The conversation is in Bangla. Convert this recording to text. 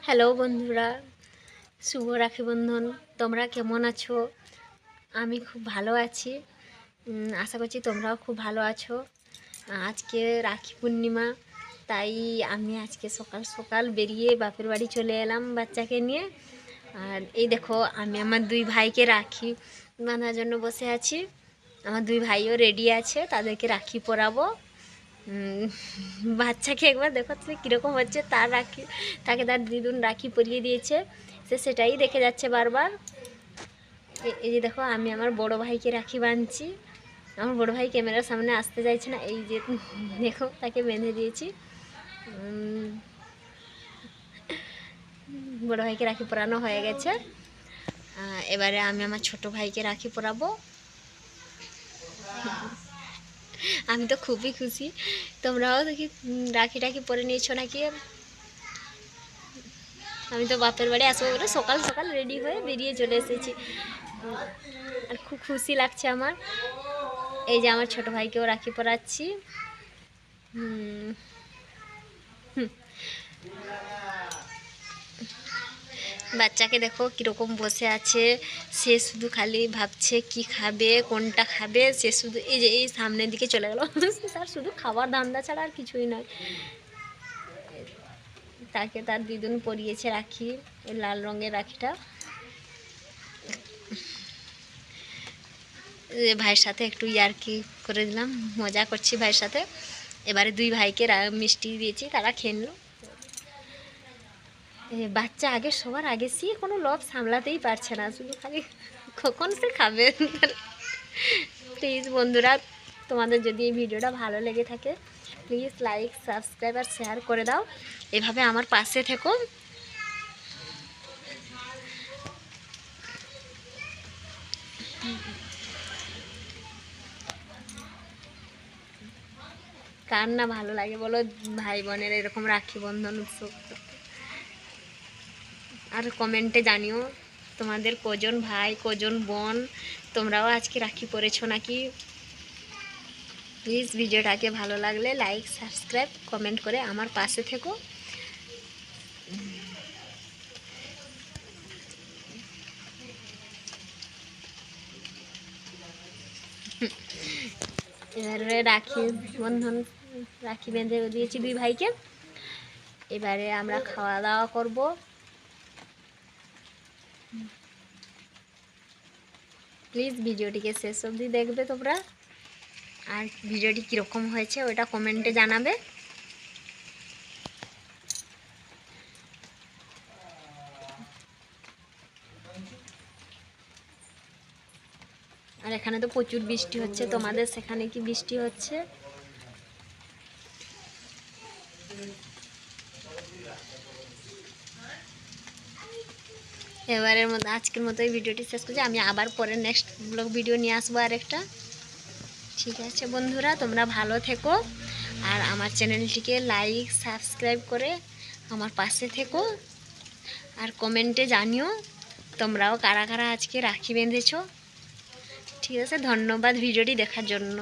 হ্যালো বন্ধুরা, শুভ রাখি বন্ধন। তোমরা কেমন আছো? আমি খুব ভালো আছি। আশা করছি তোমরাও খুব ভালো আছো। আজকে রাখি পূর্ণিমা, তাই আমি আজকে সকাল সকাল বেরিয়ে বাপের বাড়ি চলে এলাম বাচ্চাকে নিয়ে। আর এই দেখো, আমি আমার দুই ভাইকে রাখি বাঁধার জন্য বসে আছি। আমার দুই ভাইও রেডি আছে, তাদেরকে রাখি পরাবো। বাচ্চাকে একবার দেখো সে কীরকম হচ্ছে, তার রাখি তাকে তার দিদুন রাখি পরিয়ে দিয়েছে, সে সেটাই দেখে যাচ্ছে বারবার। এই যে দেখো, আমি আমার বড় ভাইকে রাখি বাঁধছি। আমার বড় ভাই ক্যামেরার সামনে আসতে চাইছে না, এই যে দেখো তাকে বেঁধে দিয়েছি। বড় ভাইকে রাখি পরানো হয়ে গেছে। এবারে আমি আমার ছোট ভাইকে রাখি পরাবো। আমি তো খুবই খুশি। তোমরাও দেখি রাখি টাখি পরে নিয়েছো নাকি? আমি তো বাপের বাড়ি আসবো বলে সকাল সকাল রেডি হয়ে বেরিয়ে চলে এসেছি, আর খুব খুশি লাগছে আমার। এই যে আমার ছোট ভাইকেও রাখি পরাচ্ছি। বাচ্চাকে দেখো কীরকম বসে আছে, সে শুধু খালি ভাবছে কি খাবে, কোনটা খাবে। সে শুধু এই যে এই সামনের দিকে চলে গেল, তার শুধু খাবার ধান্দা ছাড়া আর কিছুই নয়। তাকে তার দিদুন পরিয়েছে রাখি, ওই লাল রঙের রাখিটা। ভাইয়ের সাথে একটু ইয়ার্কি করে দিলাম, মজা করছি ভাইয়ের সাথে। এবারে দুই ভাইকে মিষ্টি দিয়েছি, তারা খেয়ে নিল। বাচ্চা আগে সবার আগে সে কোনো লোভ সামলাতেই পারছে না, শুধু খালি কখন সে খাবে। প্লিজ বন্ধুরা, তোমাদের যদি এই ভিডিওটা ভালো লেগে থাকে প্লিজ লাইক, সাবস্ক্রাইব আর শেয়ার করে দাও। এভাবে আমার পাশে থেকো। কার না ভালো লাগে বলো ভাই বোনের এরকম রাখি বন্ধন উৎসব? আর কমেন্টে জানিও তোমাদের কজন ভাই কজন বোন, তোমরাও আজকে রাখি পরেছো নাকি। প্লিজ ভিডিওটাকে ভালো লাগলে লাইক, সাবস্ক্রাইব, কমেন্ট করে আমার পাশে থেকো। এবারে রাখি বন্ধন, রাখি বেঁধে দিয়েছি দুই ভাইকে। এবারে আমরা খাওয়া দাওয়া করব। প্লিজ ভিডিওটিকে শেষ অবধি দেখবে তোমরা, আর ভিডিওটি কীরকম হয়েছে ওটা কমেন্টে জানাবে। আর এখানে তো প্রচুর বৃষ্টি হচ্ছে, তোমাদের সেখানে কি বৃষ্টি হচ্ছে? এবারের মতো আজকের মতো এই ভিডিওটি শেষ করছি। আমি আবার পরে নেক্সট ব্লগ ভিডিও নিয়ে আসবো আরেকটা। ঠিক আছে বন্ধুরা, তোমরা ভালো থেকো, আর আমার চ্যানেলটিকে লাইক, সাবস্ক্রাইব করে আমার পাশে থেকো। আর কমেন্টে জানিও তোমরাও কারা কারা আজকে রাখি বেঁধেছো। ঠিক আছে, ধন্যবাদ ভিডিওটি দেখার জন্য।